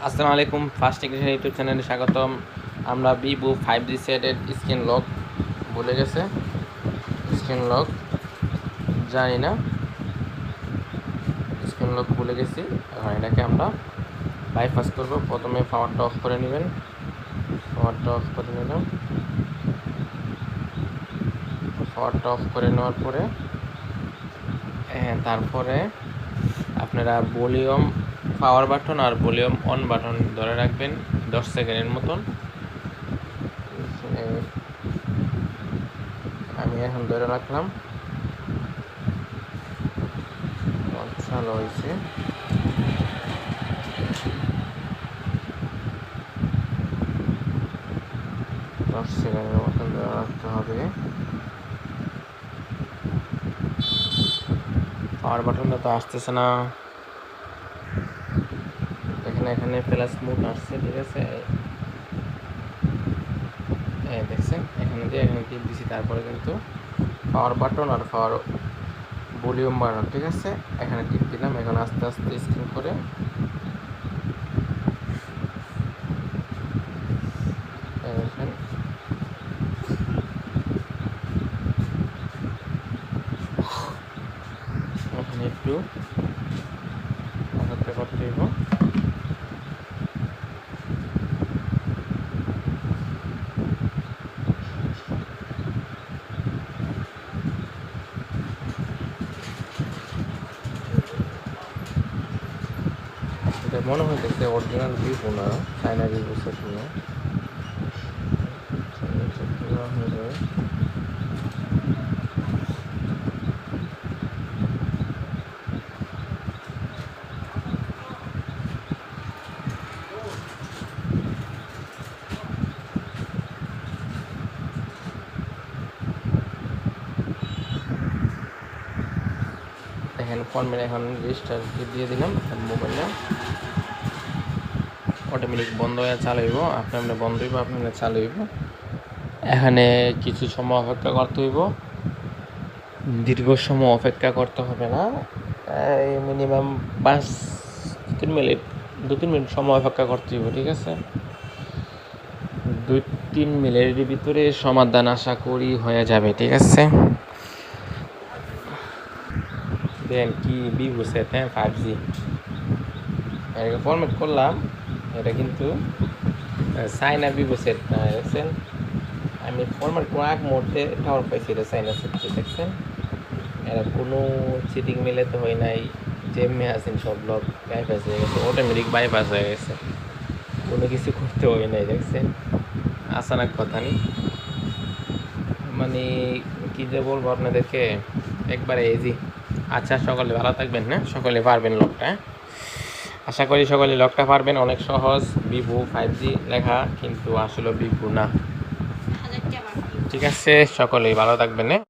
আসসালামু আলাইকুম, first technician YouTube চ্যানেলে স্বাগতম। আমরা ভিভো 5G সেটের স্ক্রিন লক ভুলে গেছে, স্ক্রিন লক জানি না, স্ক্রিন লক ভুলে গেছি। এখন এটাকে আমরা বাইপাস করব। প্রথমে পাওয়ারটা অফ করে নেবেন, পাওয়ারটা অফ করে নিলাম। পাওয়ারটা অফ করে নেওয়ার পরে তারপরে আপনারা ভলিউম পাওয়ার বাটন আর ভলিউম অন বাটন ধরে রাখবেন 10 সেকেন্ডের মতন। আমি এখন ধরে রাখলাম, চালু হয়েছে। দশ সেকেন্ডের মতন ধরে রাখতে হবে। পাওয়ার বাটনটা তো আসতেছে না, এখানে প্লাস মোড আসছে, ঠিক আছে। দেখছেন, এখানে টিপ দিছি, তারপরে কিন্তু পাওয়ার বাটন আর পাওয়ার ভলিউম বাটন, ঠিক আছে। এখানে টিপ দিলাম। এখন আস্তে আস্তে স্ক্রিন করে এখানে একটু অপেক্ষা করতে হইব। এটা মনে হইতেছে অরিজিনাল ভিভো না, চায়না ভিভো সেট না। হয়ে যাবে। দেখেন ফর্মের এখন রেজিস্টার দিয়ে দিলাম। মোবাইলটা অটোমেটিক বন্ধ হয়ে চালু হইব, আপনি বন্ধ হইব, আপনার চালু হইব। এখানে কিছু সময় অপেক্ষা করতে হইব, দীর্ঘ সময় অপেক্ষা করতে হবে না। এই মিনিমাম 2-3 মিনিট সময় অপেক্ষা করতে হইব, ঠিক আছে। 2-3 মিনিটের ভিতরে সমাধান আশা করি হয়ে যাবে, ঠিক আছে। দেন কি ভিভো সেট, 5G এটাকে ফরম্যাট করলাম। এটা কিন্তু চায়না ভিভো সেট না, দেখছেন। আমি ফরম্যাট করে এক মুহূর্তে টাওয়ার পাইছি, এটা চায়না সেট, দেখছেন। এরা কোনো চিটিং মিলে তো হয় নাই, যেমনি আছেন সব ব্লক বাইপাস হয়ে গেছে, অটোমেটিক বাইপাস হয়ে গেছে, কোনো কিছু করতে হয় নাই, দেখছেন। আসানাক কথা নেই, মানে কী যে বলবো আপনাদেরকে, একবারে ইজি। আচ্ছা, সকলে ভালো থাকবেন, হ্যাঁ, সকলে পারবেন লকটা। আশা করি সকলে লকটা পারবেন, অনেক সহজ। ভিভো 5G লেখা, কিন্তু আসলে ভিভো না, ঠিক আছে। সকলেই ভালো থাকবেন, হ্যাঁ।